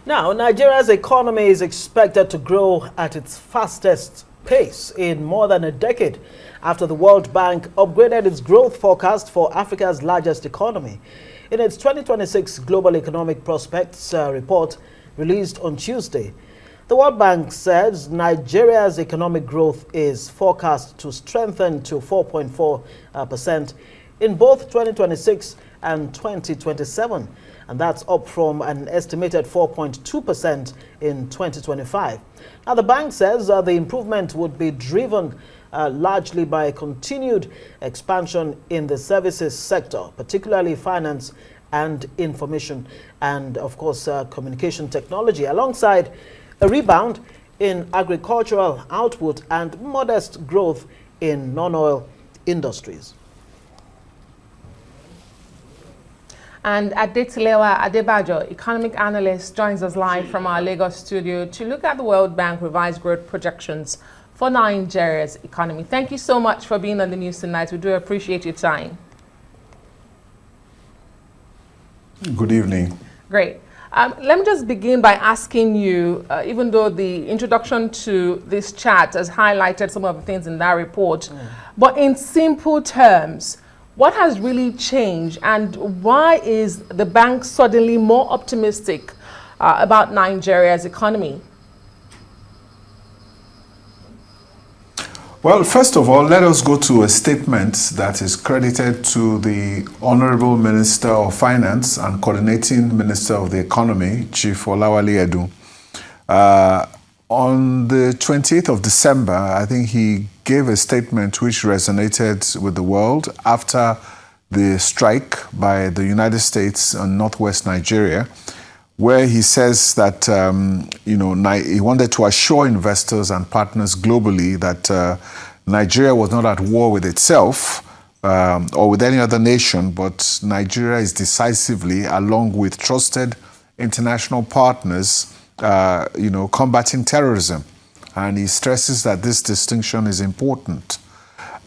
Now, Nigeria's economy is expected to grow at its fastest pace in more than a decade after the World Bank upgraded its growth forecast for Africa's largest economy. In its 2026 Global Economic Prospects report released on Tuesday, the World Bank says Nigeria's economic growth is forecast to strengthen to 4.4% in both 2026 and 2027. And that's up from an estimated 4.2% in 2025. Now, the bank says the improvement would be driven largely by continued expansion in the services sector, particularly finance and information and, of course, communication technology, alongside a rebound in agricultural output and modest growth in non-oil industries. And Adebajo, economic analyst, joins us live from our Lagos studio to look at the World Bank revised growth projections for Nigeria's economy. Thank you so much for being on the news tonight. We do appreciate your time. Good evening. Great. Let me just begin by asking you, even though the introduction to this chat has highlighted some of the things in that report, but in simple terms, what has really changed and why is the bank suddenly more optimistic about Nigeria's economy? Well, first of all, let us go to a statement that is credited to the Honorable Minister of Finance and Coordinating Minister of the Economy, Chief Olawale Edu. On the 28th of December, I think he gave a statement which resonated with the world after the strike by the United States on northwest Nigeria, where he says that he wanted to assure investors and partners globally that Nigeria was not at war with itself or with any other nation, but Nigeria is decisively, along with trusted international partners, combating terrorism. And he stresses that this distinction is important.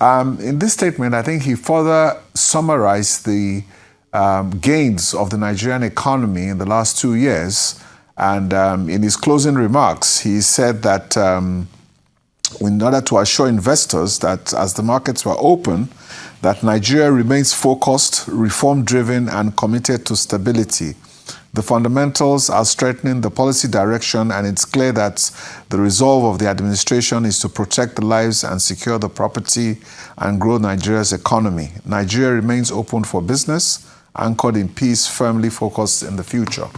In this statement, I think he further summarized the gains of the Nigerian economy in the last 2 years. And in his closing remarks, he said that in order to assure investors that as the markets were open, that Nigeria remains focused, reform-driven, and committed to stability. The fundamentals are strengthening the policy direction, and it's clear that the resolve of the administration is to protect the lives and secure the property and grow Nigeria's economy. Nigeria remains open for business, anchored in peace, firmly focused in the future.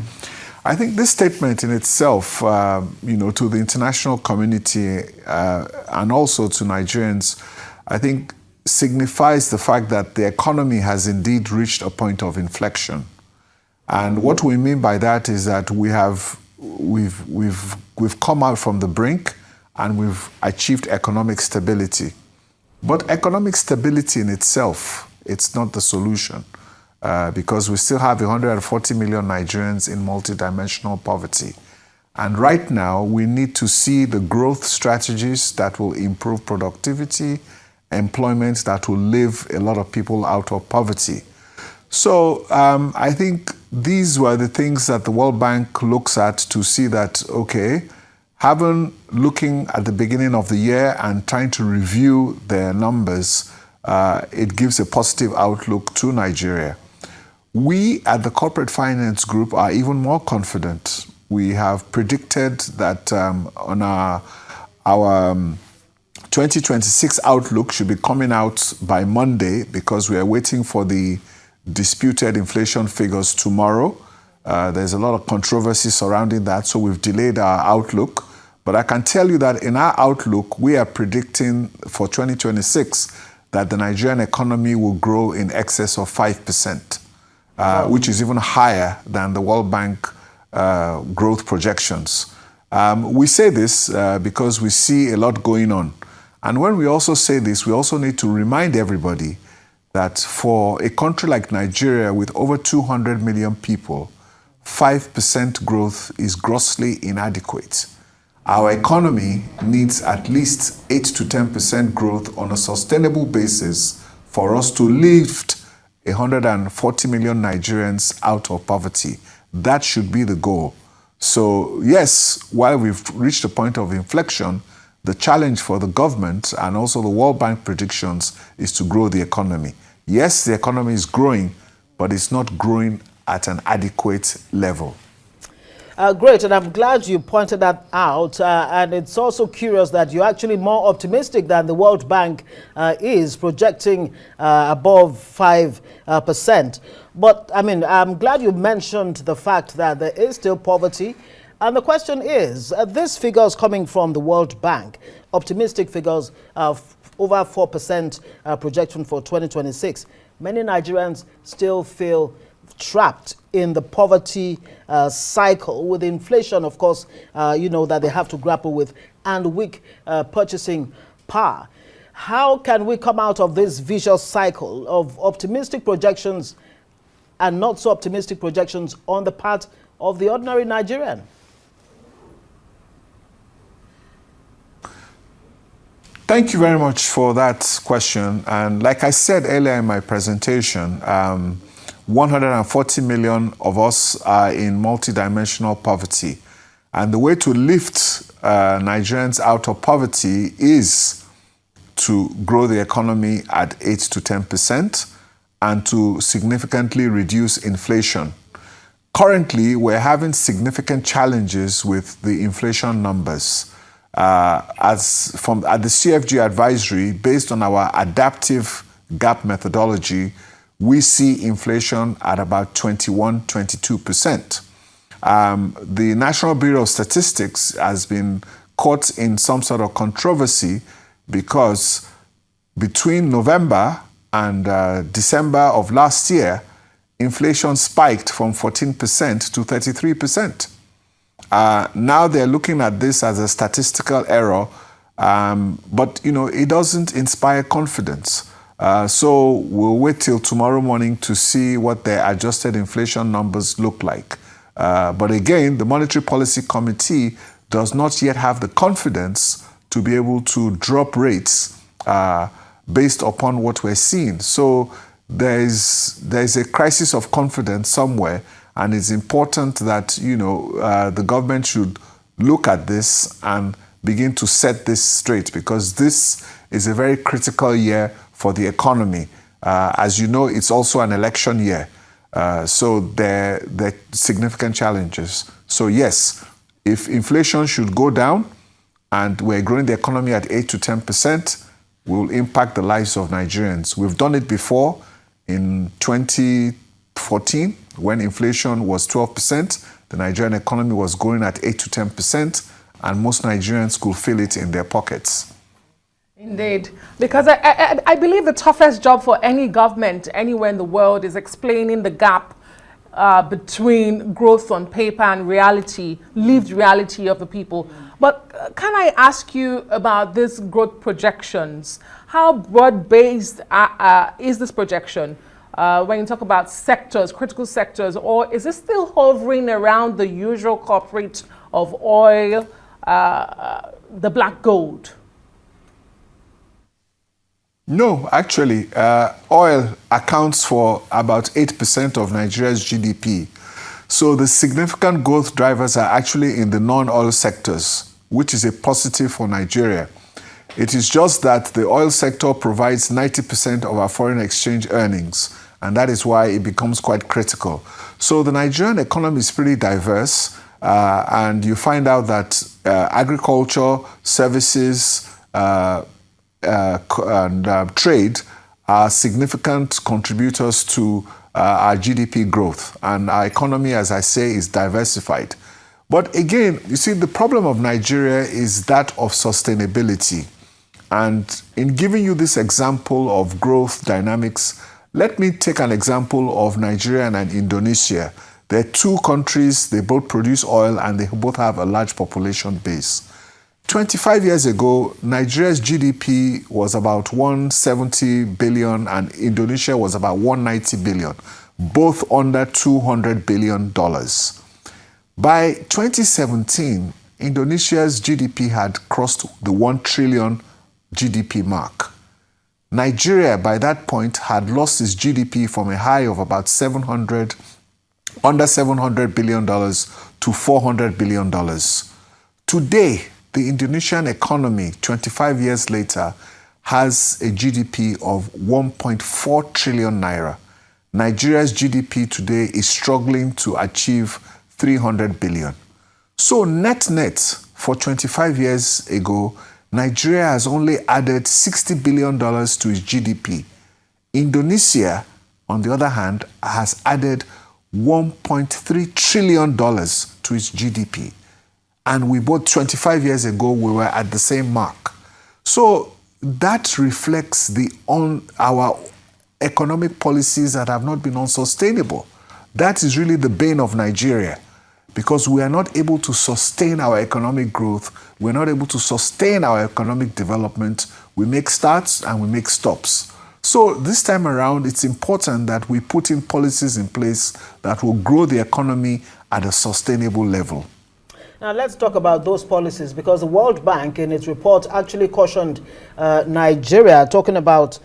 I think this statement in itself, to the international community and also to Nigerians, I think signifies the fact that the economy has indeed reached a point of inflection. And what we mean by that is that we've come out from the brink and we've achieved economic stability. But economic stability in itself, it's not the solution because we still have 140 million Nigerians in multidimensional poverty. And right now, we need to see the growth strategies that will improve productivity, employment that will lift a lot of people out of poverty. So I think these were the things that the World Bank looks at to see that, okay, looking at the beginning of the year and trying to review their numbers, it gives a positive outlook to Nigeria. We at the Corporate Finance Group are even more confident. We have predicted that on our 2026 outlook should be coming out by Monday because we are waiting for the disputed inflation figures tomorrow. There's a lot of controversy surrounding that, so we've delayed our outlook. But I can tell you that in our outlook, we are predicting for 2026 that the Nigerian economy will grow in excess of 5%, which is even higher than the World Bank growth projections. We say this because we see a lot going on. And when we also say this, we also need to remind everybody that for a country like Nigeria with over 200 million people, 5% growth is grossly inadequate. Our economy needs at least 8 to 10% growth on a sustainable basis for us to lift 140 million Nigerians out of poverty. That should be the goal. So yes, while we've reached a point of inflection, the challenge for the government and also the World Bank predictions is to grow the economy. Yes, the economy is growing, but it's not growing at an adequate level. Great, and I'm glad you pointed that out. And it's also curious that you're actually more optimistic than the World Bank is, projecting above 5%. But I mean, I'm glad you mentioned the fact that there is still poverty. And the question is, these figures coming from the World Bank, optimistic figures of over 4% projection for 2026, many Nigerians still feel trapped in the poverty cycle with inflation, of course, that they have to grapple with, and weak purchasing power. How can we come out of this vicious cycle of optimistic projections and not so optimistic projections on the part of the ordinary Nigerian? Thank you very much for that question. And like I said earlier in my presentation, 140 million of us are in multidimensional poverty. And the way to lift Nigerians out of poverty is to grow the economy at 8 to 10% and to significantly reduce inflation. Currently, we're having significant challenges with the inflation numbers. At the CFG advisory, based on our adaptive gap methodology, we see inflation at about 22%. The National Bureau of Statistics has been caught in some sort of controversy because between November and December of last year, inflation spiked from 14% to 33%. Now they're looking at this as a statistical error, but it doesn't inspire confidence. So we'll wait till tomorrow morning to see what the adjusted inflation numbers look like. But again, the Monetary Policy Committee does not yet have the confidence to be able to drop rates based upon what we're seeing. So there's a crisis of confidence somewhere, and it's important that the government should look at this and begin to set this straight, because this is a very critical year for the economy. As you know, it's also an election year. So there are significant challenges. So yes, if inflation should go down and we're growing the economy at 8 to 10%, we will impact the lives of Nigerians. We've done it before in 2014 when inflation was 12%. The Nigerian economy was growing at 8 to 10%, and most Nigerians could feel it in their pockets. Indeed, because I believe the toughest job for any government anywhere in the world is explaining the gap between growth on paper and reality, lived reality of the people. But can I ask you about these growth projections? How broad-based is this projection when you talk about sectors, critical sectors, or is it still hovering around the usual culprit of oil, the black gold? No, actually, oil accounts for about 8% of Nigeria's GDP. So the significant growth drivers are actually in the non-oil sectors, which is a positive for Nigeria. It is just that the oil sector provides 90% of our foreign exchange earnings, and that is why it becomes quite critical. So the Nigerian economy is pretty diverse, and you find out that agriculture, services, and trade are significant contributors to our GDP growth. And our economy, as I say, is diversified. But again, you see, the problem of Nigeria is that of sustainability. And in giving you this example of growth dynamics, let me take an example of Nigeria and Indonesia. They're two countries, they both produce oil, and they both have a large population base. 25 years ago, Nigeria's GDP was about 170 billion and Indonesia was about 190 billion, both under $200 billion. By 2017, Indonesia's GDP had crossed the 1 trillion GDP mark. Nigeria, by that point, had lost its GDP from a high of about under $700 billion to $400 billion. Today, the Indonesian economy, 25 years later, has a GDP of 1.4 trillion naira. Nigeria's GDP today is struggling to achieve 300 billion. So net, for 25 years ago, Nigeria has only added $60 billion to its GDP. Indonesia, on the other hand, has added $1.3 trillion to its GDP. And we both 25 years ago, we were at the same mark. So that reflects our economic policies that have not been unsustainable. That is really the bane of Nigeria, because we are not able to sustain our economic growth. We're not able to sustain our economic development. We make starts and we make stops. So this time around, it's important that we put in policies in place that will grow the economy at a sustainable level. Now let's talk about those policies, because the World Bank in its report actually cautioned Nigeria, talking about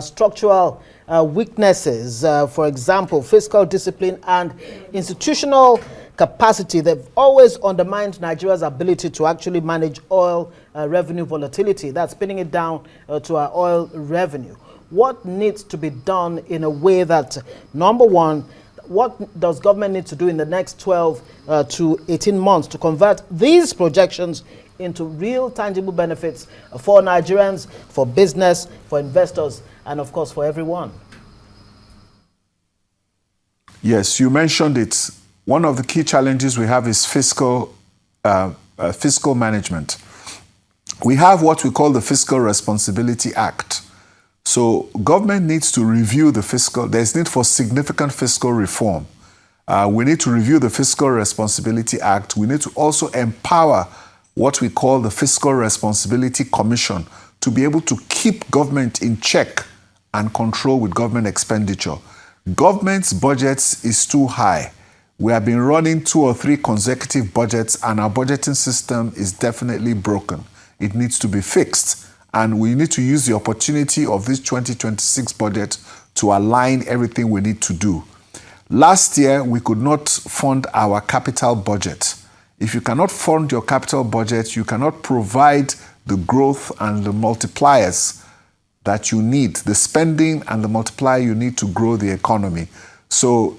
structural weaknesses, for example, fiscal discipline and institutional capacity. They've always undermined Nigeria's ability to actually manage oil revenue volatility. That's pinning it down to our oil revenue. What needs to be done in a way that, number one, what does government need to do in the next 12 to 18 months to convert these projections into real tangible benefits for Nigerians, for business, for investors, and of course for everyone? Yes, you mentioned it. One of the key challenges we have is fiscal management. We have what we call the Fiscal Responsibility Act. So government needs to review the fiscal. There's need for significant fiscal reform. We need to review the Fiscal Responsibility Act. We need to also empower what we call the Fiscal Responsibility Commission to be able to keep government in check and control with government expenditure. Government's budgets is too high. We have been running 2 or 3 consecutive budgets, and our budgeting system is definitely broken. It needs to be fixed. And we need to use the opportunity of this 2026 budget to align everything we need to do. Last year, we could not fund our capital budget. If you cannot fund your capital budget, you cannot provide the growth and the multipliers that you need, the spending and the multiplier you need to grow the economy. So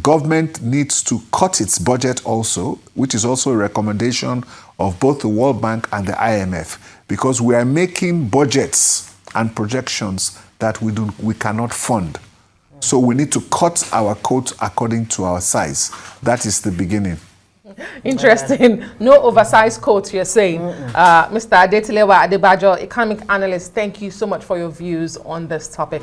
government needs to cut its budget also, which is also a recommendation of both the World Bank and the IMF, because we are making budgets and projections that we cannot fund. So we need to cut our coat according to our size. That is the beginning. Interesting. No oversized coat, you're saying. Mr. Adebajo, economic analyst, thank you so much for your views on this topic.